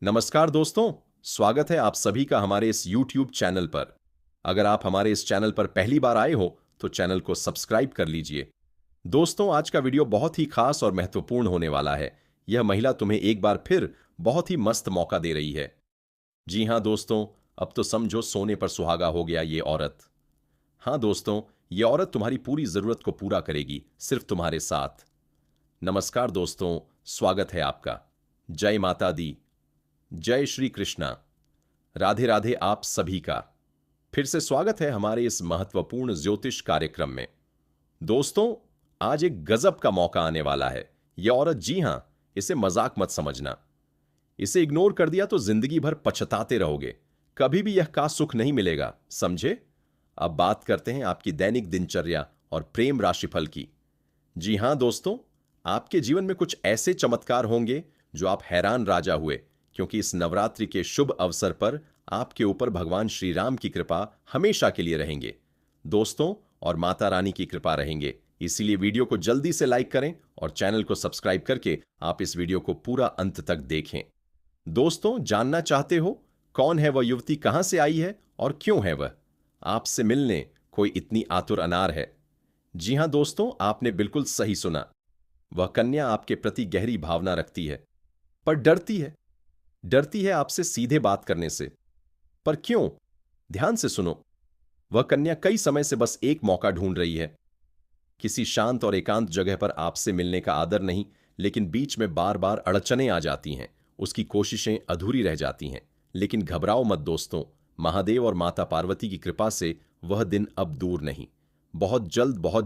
नमस्कार दोस्तों, स्वागत है आप सभी का हमारे इस YouTube चैनल पर। अगर आप हमारे इस चैनल पर पहली बार आए हो तो चैनल को सब्सक्राइब कर लीजिए। दोस्तों, आज का वीडियो बहुत ही खास और महत्वपूर्ण होने वाला है। यह महिला तुम्हें एक बार फिर बहुत ही मस्त मौका दे रही है। जी हाँ दोस्तों, अब तो समझो सोने पर सुहागा हो गया ये औरत। हाँ दोस्तों, ये औरत तुम्हारी पूरी जरूरत को पूरा करेगी, सिर्फ तुम्हारे साथ। नमस्कार दोस्तों, स्वागत है आपका। जय माता दी, जय श्री कृष्णा, राधे राधे आप सभी का। फिर से स्वागत है हमारे इस महत्वपूर्ण ज्योतिष कार्यक्रम में। दोस्तों, आज एक गजब का मौका आने वाला है। यह औरत, जी हां, इसे मजाक मत समझना। इसे इग्नोर कर दिया तो जिंदगी भर पछताते रहोगे। कभी भी यह का सुख नहीं मिलेगा, समझे। अब बात करते हैं आपकी दैनिक दिनचर्या और प्रेम राशिफल की। जी हां दोस्तों, आपके जीवन में कुछ ऐसे चमत्कार होंगे जो आप हैरान राजा हुए, क्योंकि इस नवरात्रि के शुभ अवसर पर आपके ऊपर भगवान श्री राम की कृपा हमेशा के लिए रहेंगे दोस्तों, और माता रानी की कृपा रहेंगे। इसीलिए वीडियो को जल्दी से लाइक करें और चैनल को सब्सक्राइब करके आप इस वीडियो को पूरा अंत तक देखें। दोस्तों, जानना चाहते हो कौन है वह युवती, कहां से आई है और क्यों है वह आपसे मिलने कोई इतनी आतुर अनार है? जी हां दोस्तों, आपने बिल्कुल सही सुना। वह कन्या आपके प्रति गहरी भावना रखती है, पर डरती है आपसे सीधे बात करने से। पर क्यों? ध्यान से सुनो। वह कन्या कई समय से बस एक मौका ढूंढ रही है, किसी शांत और एकांत जगह पर आपसे मिलने का। आदर नहीं, लेकिन बीच में बार बार अड़चनें आ जाती हैं, उसकी कोशिशें अधूरी रह जाती हैं। लेकिन घबराओ मत दोस्तों, महादेव और माता पार्वती की कृपा से वह दिन अब दूर नहीं। बहुत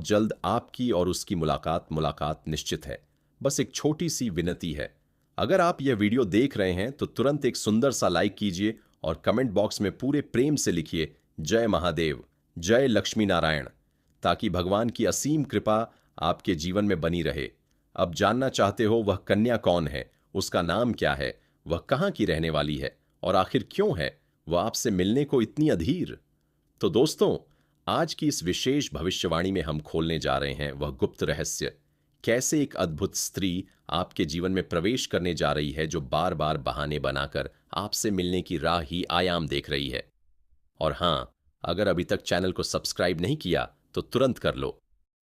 जल्द आपकी और उसकी मुलाकात निश्चित है। बस एक छोटी सी विनती है। अगर आप यह वीडियो देख रहे हैं तो तुरंत एक सुंदर सा लाइक कीजिए और कमेंट बॉक्स में पूरे प्रेम से लिखिए जय महादेव, जय लक्ष्मी नारायण, ताकि भगवान की असीम कृपा आपके जीवन में बनी रहे। अब जानना चाहते हो वह कन्या कौन है, उसका नाम क्या है, वह कहां की रहने वाली है और आखिर क्यों है वह आपसे मिलने को इतनी अधीर? तो दोस्तों, आज की इस विशेष भविष्यवाणी में हम खोलने जा रहे हैं वह गुप्त रहस्य। कैसे एक अद्भुत स्त्री आपके जीवन में प्रवेश करने जा रही है जो बार बार बहाने बनाकर आपसे मिलने की राह ही आयाम देख रही है। और हां, अगर अभी तक चैनल को सब्सक्राइब नहीं किया तो तुरंत कर लो,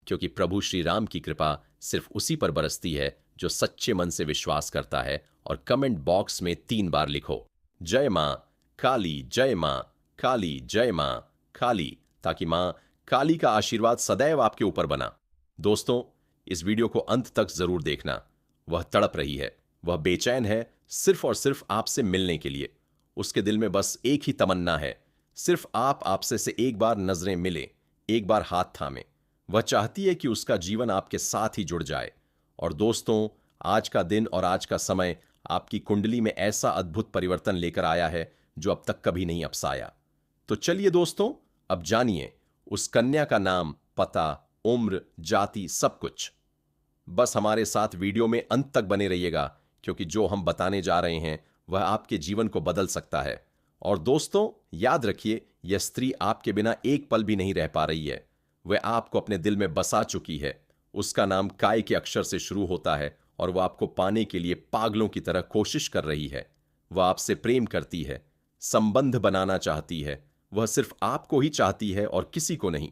क्योंकि प्रभु श्री राम की कृपा सिर्फ उसी पर बरसती है जो सच्चे मन से विश्वास करता है। और कमेंट बॉक्स में 3 बार लिखो जय मां काली, जय मां काली, जय मां काली, ताकि मां काली का आशीर्वाद सदैव आपके ऊपर बना। दोस्तों, इस वीडियो को अंत तक जरूर देखना। वह तड़प रही है, वह बेचैन है, सिर्फ और सिर्फ आपसे मिलने के लिए। उसके दिल में बस एक ही तमन्ना है, सिर्फ आप आपसे से एक बार नजरें मिले, एक बार हाथ थामे। वह चाहती है कि उसका जीवन आपके साथ ही जुड़ जाए। और दोस्तों, आज का दिन और आज का समय आपकी कुंडली में ऐसा अद्भुत परिवर्तन लेकर आया है जो अब तक कभी नहीं अपसाया। तो चलिए दोस्तों, अब जानिए उस कन्या का नाम, पता, उम्र, जाति, सब कुछ। बस हमारे साथ वीडियो में अंत तक बने रहिएगा, क्योंकि जो हम बताने जा रहे हैं वह आपके जीवन को बदल सकता है। और दोस्तों, याद रखिए, यह स्त्री आपके बिना एक पल भी नहीं रह पा रही है। वह आपको अपने दिल में बसा चुकी है। उसका नाम काय के अक्षर से शुरू होता है और वह आपको पाने के लिए पागलों की तरह कोशिश कर रही है। वह आपसे प्रेम करती है, संबंध बनाना चाहती है। वह सिर्फ आपको ही चाहती है और किसी को नहीं।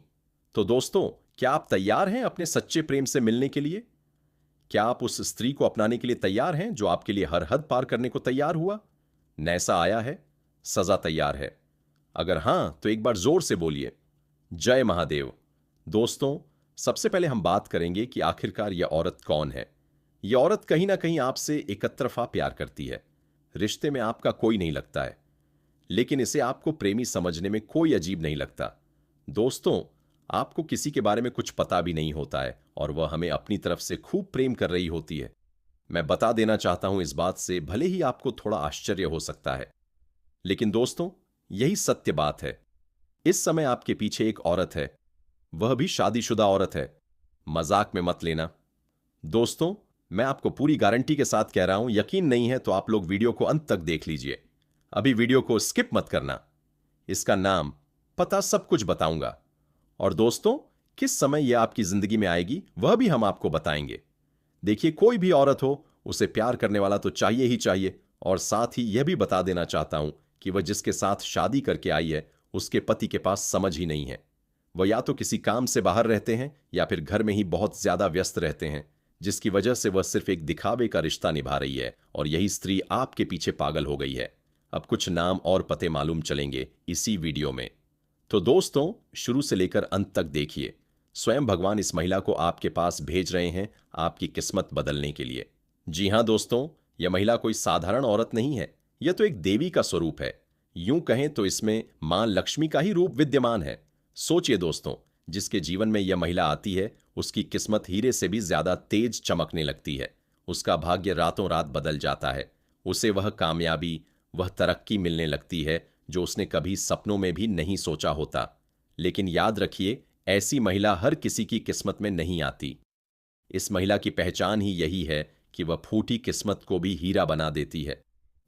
तो दोस्तों, क्या आप तैयार हैं अपने सच्चे प्रेम से मिलने के लिए? क्या आप उस स्त्री को अपनाने के लिए तैयार हैं जो आपके लिए हर हद पार करने को तैयार हुआ? नैसा आया है, सजा तैयार है। अगर हां तो एक बार जोर से बोलिए जय महादेव। दोस्तों, सबसे पहले हम बात करेंगे कि आखिरकार यह औरत कौन है। यह औरत कहीं ना कहीं आपसे एक तरफा प्यार करती है। रिश्ते में आपका कोई नहीं लगता है, लेकिन इसे आपको प्रेमी समझने में कोई अजीब नहीं लगता। दोस्तों, आपको किसी के बारे में कुछ पता भी नहीं होता है और वह हमें अपनी तरफ से खूब प्रेम कर रही होती है। मैं बता देना चाहता हूं इस बात से, भले ही आपको थोड़ा आश्चर्य हो सकता है, लेकिन दोस्तों, यही सत्य बात है। इस समय आपके पीछे एक औरत है, वह भी शादीशुदा औरत है। मजाक में मत लेना। दोस्तों, मैं आपको पूरी गारंटी के साथ कह रहा हूं, यकीन नहीं है तो आप लोग वीडियो को अंत तक देख लीजिए। अभी वीडियो को स्किप मत करना। इसका नाम, पता, सब कुछ बताऊंगा। और दोस्तों, किस समय यह आपकी जिंदगी में आएगी वह भी हम आपको बताएंगे। देखिए, कोई भी औरत हो, उसे प्यार करने वाला तो चाहिए ही चाहिए, और साथ ही यह भी बता देना चाहता हूं कि वह जिसके साथ शादी करके आई है उसके पति के पास समझ ही नहीं है। वह या तो किसी काम से बाहर रहते हैं या फिर घर में ही बहुत ज्यादा व्यस्त रहते हैं, जिसकी वजह से वह सिर्फ एक दिखावे का रिश्ता निभा रही है और यही स्त्री आपके पीछे पागल हो गई है। अब कुछ नाम और पते मालूम चलेंगे इसी वीडियो में। तो दोस्तों, शुरू से लेकर अंत तक देखिए। स्वयं भगवान इस महिला को आपके पास भेज रहे हैं आपकी किस्मत बदलने के लिए। जी हां दोस्तों, यह महिला कोई साधारण औरत नहीं है, यह तो एक देवी का स्वरूप है। यूं कहें तो इसमें मां लक्ष्मी का ही रूप विद्यमान है। सोचिए दोस्तों, जिसके जीवन में यह महिला आती है उसकी किस्मत हीरे से भी ज्यादा तेज चमकने लगती है। उसका भाग्य रातों रात बदल जाता है। उसे वह कामयाबी, वह तरक्की मिलने लगती है जो उसने कभी सपनों में भी नहीं सोचा होता। लेकिन याद रखिए, ऐसी महिला हर किसी की किस्मत में नहीं आती। इस महिला की पहचान ही यही है कि वह फूटी किस्मत को भी हीरा बना देती है।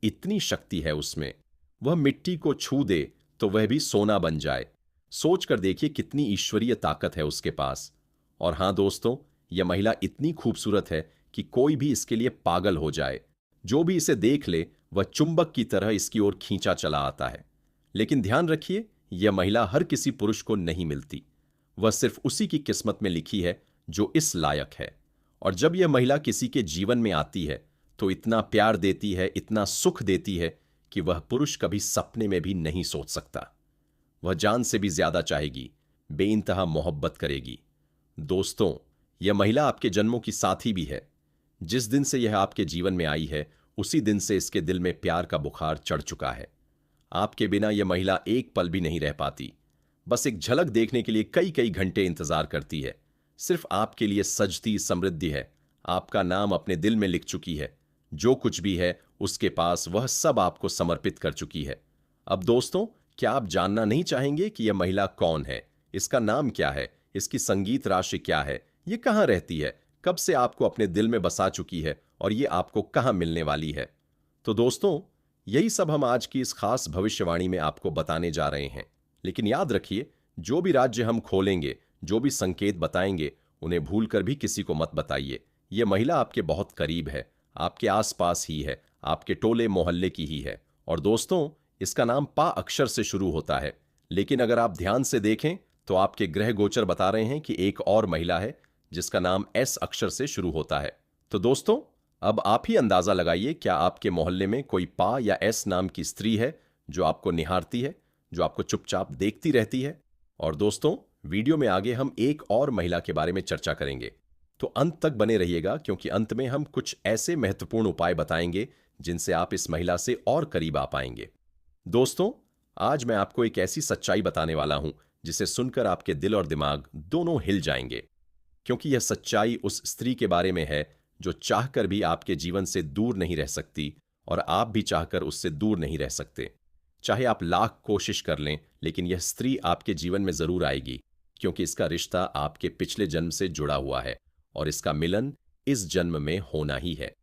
इतनी शक्ति है उसमें, वह मिट्टी को छू दे तो वह भी सोना बन जाए। सोचकर देखिए कितनी ईश्वरीय ताकत है उसके पास। और हां दोस्तों, यह महिला इतनी खूबसूरत है कि कोई भी इसके लिए पागल हो जाए। जो भी इसे देख ले वह चुंबक की तरह इसकी ओर खींचा चला आता है। लेकिन ध्यान रखिए, यह महिला हर किसी पुरुष को नहीं मिलती। वह सिर्फ उसी की किस्मत में लिखी है जो इस लायक है। और जब यह महिला किसी के जीवन में आती है तो इतना प्यार देती है, इतना सुख देती है कि वह पुरुष कभी सपने में भी नहीं सोच सकता। वह जान से भी ज्यादा चाहेगी, बेइंतहा मोहब्बत करेगी। दोस्तों, यह महिला आपके जन्मों की साथी भी है। जिस दिन से यह आपके जीवन में आई है उसी दिन से इसके दिल में प्यार का बुखार चढ़ चुका है। आपके बिना यह महिला एक पल भी नहीं रह पाती। बस एक झलक देखने के लिए कई कई घंटे इंतजार करती है। सिर्फ आपके लिए सजती समृद्धि है। आपका नाम अपने दिल में लिख चुकी है। जो कुछ भी है उसके पास वह सब आपको समर्पित कर चुकी है। अब दोस्तों, क्या आप जानना नहीं चाहेंगे कि यह महिला कौन है? इसका नाम क्या है? इसकी संगीत राशि क्या है? ये कहाँ रहती है? कब से आपको अपने दिल में बसा चुकी है और ये आपको कहाँ मिलने वाली है? तो दोस्तों, यही सब हम आज की इस खास भविष्यवाणी में आपको बताने जा रहे हैं। लेकिन याद रखिए, जो भी राज्य हम खोलेंगे, जो भी संकेत बताएंगे, उन्हें भूलकर भी किसी को मत बताइए। यह महिला आपके बहुत करीब है, आपके आसपास ही है, आपके टोले मोहल्ले की ही है। और दोस्तों, इसका नाम पा अक्षर से शुरू होता है। लेकिन अगर आप ध्यान से देखें तो आपके ग्रह गोचर बता रहे हैं कि एक और महिला है जिसका नाम एस अक्षर से शुरू होता है। तो दोस्तों, अब आप ही अंदाजा लगाइए, क्या आपके मोहल्ले में कोई पा या एस नाम की स्त्री है जो आपको निहारती है, जो आपको चुपचाप देखती रहती है? और दोस्तों, वीडियो में आगे हम एक और महिला के बारे में चर्चा करेंगे, तो अंत तक बने रहिएगा, क्योंकि अंत में हम कुछ ऐसे महत्वपूर्ण उपाय बताएंगे जिनसे आप इस महिला से और करीब आ पाएंगे। दोस्तों, आज मैं आपको एक ऐसी सच्चाई बताने वाला हूं जिसे सुनकर आपके दिल और दिमाग दोनों हिल जाएंगे, क्योंकि यह सच्चाई उस स्त्री के बारे में है जो चाहकर भी आपके जीवन से दूर नहीं रह सकती और आप भी चाहकर उससे दूर नहीं रह सकते। चाहे आप लाख कोशिश कर लें, लेकिन यह स्त्री आपके जीवन में जरूर आएगी, क्योंकि इसका रिश्ता आपके पिछले जन्म से जुड़ा हुआ है और इसका मिलन इस जन्म में होना ही है।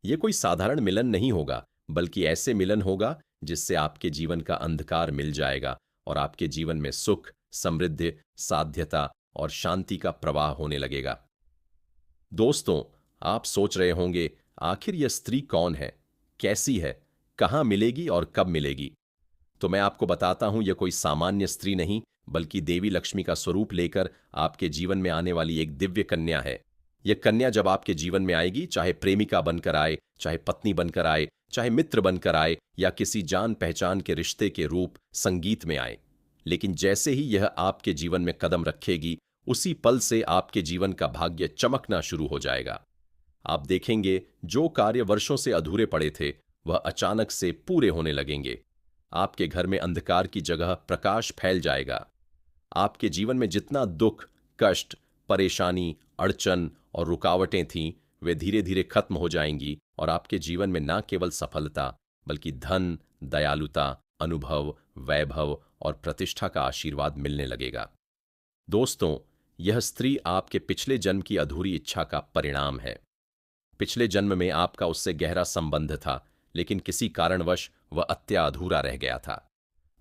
यह कोई साधारण मिलन नहीं होगा, बल्कि ऐसे मिलन होगा जिससे आपके जीवन का अंधकार मिल जाएगा और आपके जीवन में सुख, समृद्धि, साध्यता और शांति का प्रवाह होने लगेगा। दोस्तों, आप सोच रहे होंगे, आखिर यह स्त्री कौन है, कैसी है, कहां मिलेगी और कब मिलेगी? तो मैं आपको बताता हूं, यह कोई सामान्य स्त्री नहीं, बल्कि देवी लक्ष्मी का स्वरूप लेकर आपके जीवन में आने वाली एक दिव्य कन्या है। यह कन्या जब आपके जीवन में आएगी, चाहे प्रेमिका बनकर आए, चाहे पत्नी बनकर आए, चाहे मित्र बनकर आए या किसी जान पहचान के रिश्ते के रूप संगीत में आए, लेकिन जैसे ही यह आपके जीवन में कदम रखेगी, उसी पल से आपके जीवन का भाग्य चमकना शुरू हो जाएगा। आप देखेंगे, जो कार्य वर्षों से अधूरे पड़े थे वह अचानक से पूरे होने लगेंगे। आपके घर में अंधकार की जगह प्रकाश फैल जाएगा। आपके जीवन में जितना दुख, कष्ट, परेशानी, अड़चन और रुकावटें थीं, वे धीरे धीरे खत्म हो जाएंगी और आपके जीवन में न केवल सफलता, बल्कि धन, दयालुता, अनुभव, वैभव और प्रतिष्ठा का आशीर्वाद मिलने लगेगा। दोस्तों, यह स्त्री आपके पिछले जन्म की अधूरी इच्छा का परिणाम है। पिछले जन्म में आपका उससे गहरा संबंध था, लेकिन किसी कारणवश वह अत्या अधूरा रह गया था।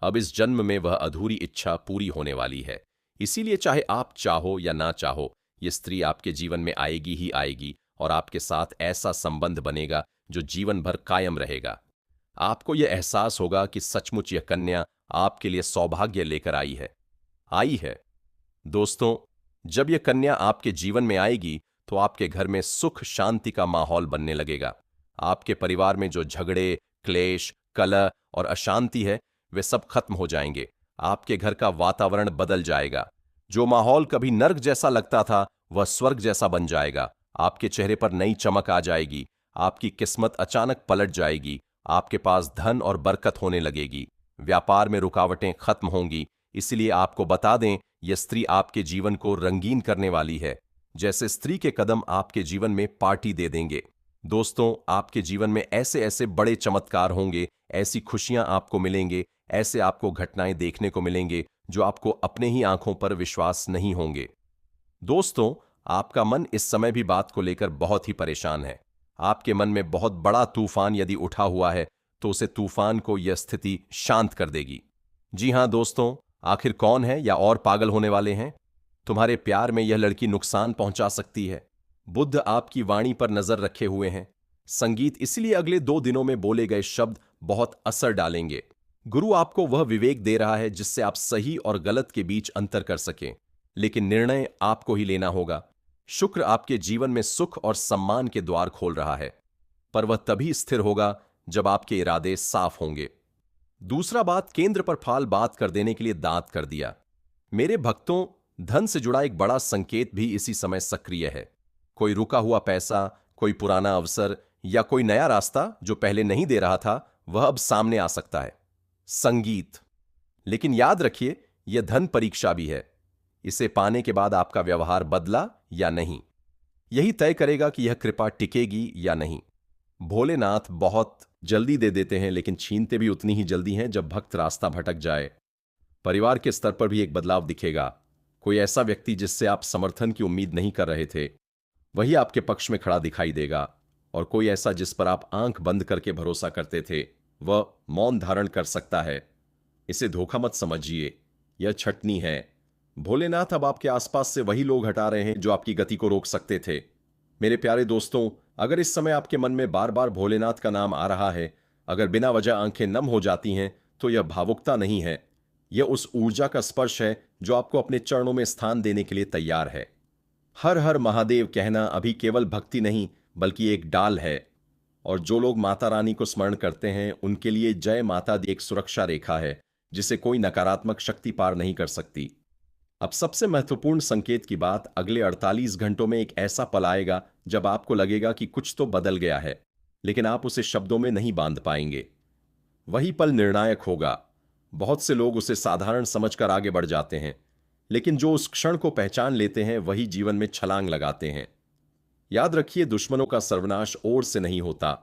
अब इस जन्म में वह अधूरी इच्छा पूरी होने वाली है। इसीलिए चाहे आप चाहो या ना चाहो, यह स्त्री आपके जीवन में आएगी ही आएगी और आपके साथ ऐसा संबंध बनेगा जो जीवन भर कायम रहेगा। आपको यह एहसास होगा कि सचमुच यह कन्या आपके लिए सौभाग्य लेकर आई है। दोस्तों, जब यह कन्या आपके जीवन में आएगी तो आपके घर में सुख शांति का माहौल बनने लगेगा। आपके परिवार में जो झगड़े, क्लेश, कलह और अशांति है, वे सब खत्म हो जाएंगे। आपके घर का वातावरण बदल जाएगा। जो माहौल कभी नर्क जैसा लगता था, वह स्वर्ग जैसा बन जाएगा। आपके चेहरे पर नई चमक आ जाएगी। आपकी किस्मत अचानक पलट जाएगी। आपके पास धन और बरकत होने लगेगी। व्यापार में रुकावटें खत्म होंगी। इसलिए आपको बता दें, यह स्त्री आपके जीवन को रंगीन करने वाली है। जैसे स्त्री के कदम आपके जीवन में पार्टी दे देंगे। दोस्तों, आपके जीवन में ऐसे ऐसे बड़े चमत्कार होंगे, ऐसी खुशियां आपको मिलेंगे, ऐसे आपको घटनाएं देखने को मिलेंगे जो आपको अपने ही आंखों पर विश्वास नहीं होंगे। दोस्तों, आपका मन इस समय भी बात को लेकर बहुत ही परेशान है। आपके मन में बहुत बड़ा तूफान यदि उठा हुआ है तो उसे तूफान को यह स्थिति शांत कर देगी। जी हां दोस्तों, आखिर कौन है या और पागल होने वाले हैं? तुम्हारे प्यार में यह लड़की नुकसान पहुंचा सकती है। बुद्ध आपकी वाणी पर नजर रखे हुए हैं। संगीत इसलिए अगले 2 दिनों में बोले गए शब्द बहुत असर डालेंगे। गुरु आपको वह विवेक दे रहा है जिससे आप सही और गलत के बीच अंतर कर सकें, लेकिन निर्णय आपको ही लेना होगा। शुक्र आपके जीवन में सुख और सम्मान के द्वार खोल रहा है, पर वह तभी स्थिर होगा जब आपके इरादे साफ होंगे। दूसरा बात, केंद्र पर फाल बात कर देने के लिए दांत कर दिया। मेरे भक्तों, धन से जुड़ा एक बड़ा संकेत भी इसी समय सक्रिय है। कोई रुका हुआ पैसा, कोई पुराना अवसर या कोई नया रास्ता जो पहले नहीं दे रहा था, वह अब सामने आ सकता है। संगीत। लेकिन याद रखिए, यह धन परीक्षा भी है। इसे पाने के बाद आपका व्यवहार बदला या नहीं, यही तय करेगा कि यह कृपा टिकेगी या नहीं। भोलेनाथ बहुत जल्दी दे देते हैं, लेकिन छीनते भी उतनी ही जल्दी हैं जब भक्त रास्ता भटक जाए। परिवार के स्तर पर भी एक बदलाव दिखेगा। कोई ऐसा व्यक्ति जिससे आप समर्थन की उम्मीद नहीं कर रहे थे, वही आपके पक्ष में खड़ा दिखाई देगा, और कोई ऐसा जिस पर आप आंख बंद करके भरोसा करते थे, वह मौन धारण कर सकता है। इसे धोखा मत समझिए, यह छटनी है। भोलेनाथ अब आपके आसपास से वही लोग हटा रहे हैं जो आपकी गति को रोक सकते थे। मेरे प्यारे दोस्तों, अगर इस समय आपके मन में बार बार भोलेनाथ का नाम आ रहा है, अगर बिना वजह आंखें नम हो जाती हैं, तो यह भावुकता नहीं है। यह उस ऊर्जा का स्पर्श है जो आपको अपने चरणों में स्थान देने के लिए तैयार है। हर हर महादेव कहना अभी केवल भक्ति नहीं, बल्कि एक डाल है। और जो लोग माता रानी को स्मरण करते हैं, उनके लिए जय माता दी एक सुरक्षा रेखा है जिसे कोई नकारात्मक शक्ति पार नहीं कर सकती। अब सबसे महत्वपूर्ण संकेत की बात, अगले 48 घंटों में एक ऐसा पल आएगा जब आपको लगेगा कि कुछ तो बदल गया है, लेकिन आप उसे शब्दों में नहीं बांध पाएंगे। वही पल निर्णायक होगा। बहुत से लोग उसे साधारण समझकर आगे बढ़ जाते हैं, लेकिन जो उस क्षण को पहचान लेते हैं, वही जीवन में छलांग लगाते हैं। याद रखिए, दुश्मनों का सर्वनाश ओर से नहीं होता।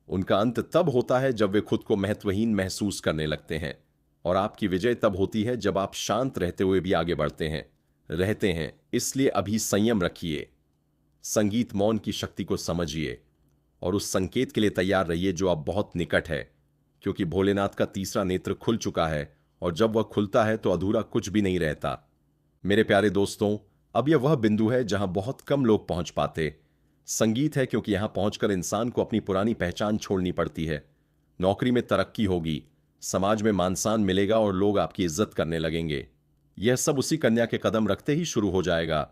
उनका अंत तब होता है जब वे खुद को महत्वहीन महसूस करने लगते हैं, और आपकी विजय तब होती है जब आप शांत रहते हुए भी आगे बढ़ते हैं। इसलिए अभी संयम रखिए। संगीत मौन की शक्ति को समझिए और उस संकेत के लिए तैयार रहिए जो अब बहुत निकट है, क्योंकि भोलेनाथ का तीसरा नेत्र खुल चुका है, और जब वह खुलता है तो अधूरा कुछ भी नहीं रहता। मेरे प्यारे दोस्तों, अब यह वह बिंदु है जहां बहुत कम लोग पहुंच पाते। संगीत है, क्योंकि यहां पहुंचकर इंसान को अपनी पुरानी पहचान छोड़नी पड़ती है। नौकरी में तरक्की होगी, समाज में मान सम्मान मिलेगा और लोग आपकी इज्जत करने लगेंगे। यह सब उसी कन्या के कदम रखते ही शुरू हो जाएगा।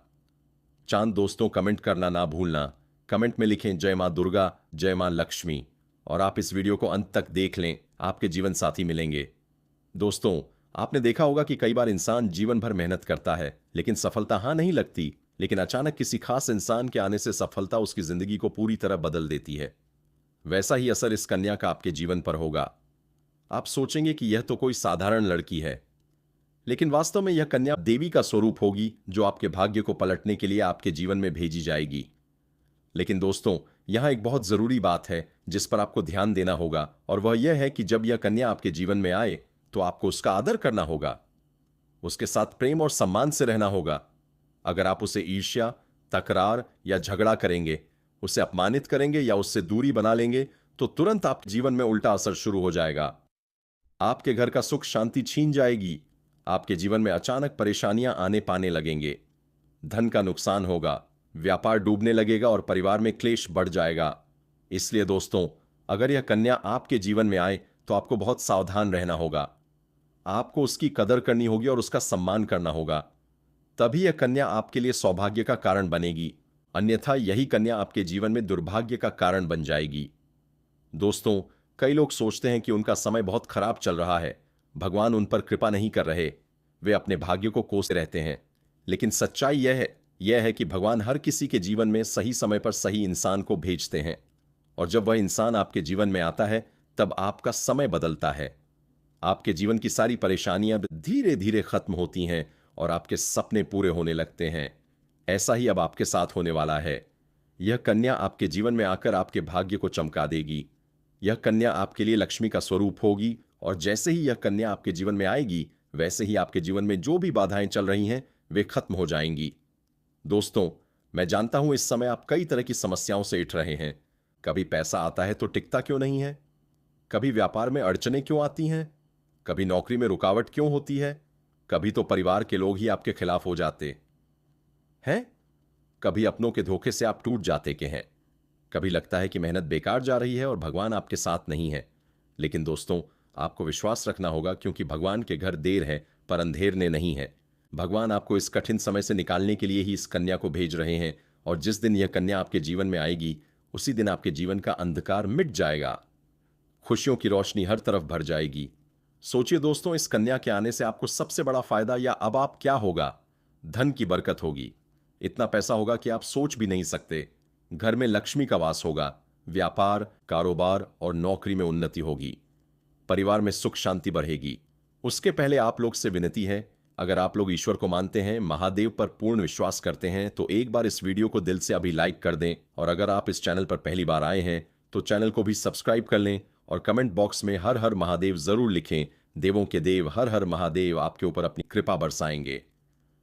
चांद दोस्तों, कमेंट करना ना भूलना। कमेंट में लिखें जय मां दुर्गा, जय मां लक्ष्मी, और आप इस वीडियो को अंत तक देख लें, आपके जीवन साथी मिलेंगे। दोस्तों, आपने देखा होगा कि कई बार इंसान जीवन भर मेहनत करता है, लेकिन सफलता हां नहीं लगती, लेकिन अचानक किसी खास इंसान के आने से सफलता उसकी जिंदगी को पूरी तरह बदल देती है। वैसा ही असर इस कन्या का आपके जीवन पर होगा। आप सोचेंगे कि यह तो कोई साधारण लड़की है, लेकिन वास्तव में यह कन्या देवी का स्वरूप होगी जो आपके भाग्य को पलटने के लिए आपके जीवन में भेजी जाएगी। लेकिन दोस्तों, यहां एक बहुत जरूरी बात है जिस पर आपको ध्यान देना होगा, और वह यह है कि जब यह कन्या आपके जीवन में आए तो आपको उसका आदर करना होगा, उसके साथ प्रेम और सम्मान से रहना होगा। अगर आप उसे ईर्ष्या, तकरार या झगड़ा करेंगे, उसे अपमानित करेंगे या उससे दूरी बना लेंगे, तो तुरंत आपके जीवन में उल्टा असर शुरू हो जाएगा। आपके घर का सुख शांति छीन जाएगी। आपके जीवन में अचानक परेशानियां आने पाने लगेंगे। धन का नुकसान होगा, व्यापार डूबने लगेगा और परिवार में क्लेश बढ़ जाएगा। इसलिए दोस्तों, अगर यह कन्या आपके जीवन में आए तो आपको बहुत सावधान रहना होगा। आपको उसकी कदर करनी होगी और उसका सम्मान करना होगा। तभी यह कन्या आपके लिए सौभाग्य का कारण बनेगी, अन्यथा यही कन्या आपके जीवन में दुर्भाग्य का कारण बन जाएगी। दोस्तों, कई लोग सोचते हैं कि उनका समय बहुत खराब चल रहा है, भगवान उन पर कृपा नहीं कर रहे, वे अपने भाग्य को कोसते रहते हैं। लेकिन सच्चाई यह है कि भगवान हर किसी के जीवन में सही समय पर सही इंसान को भेजते हैं, और जब वह इंसान आपके जीवन में आता है तब आपका समय बदलता है। आपके जीवन की सारी परेशानियां धीरे धीरे खत्म होती हैं और आपके सपने पूरे होने लगते हैं। ऐसा ही अब आपके साथ होने वाला है। यह कन्या आपके जीवन में आकर आपके भाग्य को चमका देगी। यह कन्या आपके लिए लक्ष्मी का स्वरूप होगी, और जैसे ही यह कन्या आपके जीवन में आएगी वैसे ही आपके जीवन में जो भी बाधाएं चल रही हैं वे खत्म हो जाएंगी। दोस्तों, मैं जानता हूं इस समय आप कई तरह की समस्याओं से उठ रहे हैं। कभी पैसा आता है तो टिकता क्यों नहीं है, कभी व्यापार में अड़चनें क्यों आती हैं, कभी नौकरी में रुकावट क्यों होती है, कभी तो परिवार के लोग ही आपके खिलाफ हो जाते हैं, कभी अपनों के धोखे से आप टूट जाते के हैं, कभी लगता है कि मेहनत बेकार जा रही है और भगवान आपके साथ नहीं है। लेकिन दोस्तों, आपको विश्वास रखना होगा, क्योंकि भगवान के घर देर है पर अंधेर ने नहीं है। भगवान आपको इस कठिन समय से निकालने के लिए ही इस कन्या को भेज रहे हैं, और जिस दिन यह कन्या आपके जीवन में आएगी उसी दिन आपके जीवन का अंधकार मिट जाएगा, खुशियों की रोशनी हर तरफ भर जाएगी। सोचिए दोस्तों, इस कन्या के आने से आपको सबसे बड़ा फायदा या अब आप क्या होगा? धन की बरकत होगी। इतना पैसा होगा कि आप सोच भी नहीं सकते। घर में लक्ष्मी का वास होगा। व्यापार, कारोबार और नौकरी में उन्नति होगी। परिवार में सुख शांति बढ़ेगी। उसके पहले आप लोग से विनती है, अगर आप लोग ईश्वर को मानते हैं, महादेव पर पूर्ण विश्वास करते हैं, तो एक बार इस वीडियो को दिल से अभी लाइक कर दें, और अगर आप इस चैनल पर पहली बार आए हैं तो चैनल को भी सब्सक्राइब कर लें, और कमेंट बॉक्स में हर हर महादेव जरूर लिखें। देवों के देव हर हर महादेव आपके ऊपर अपनी कृपा बरसाएंगे।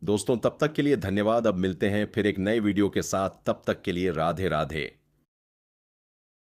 दोस्तों, तब तक के लिए धन्यवाद। अब मिलते हैं फिर एक नए वीडियो के साथ। तब तक के लिए राधे राधे।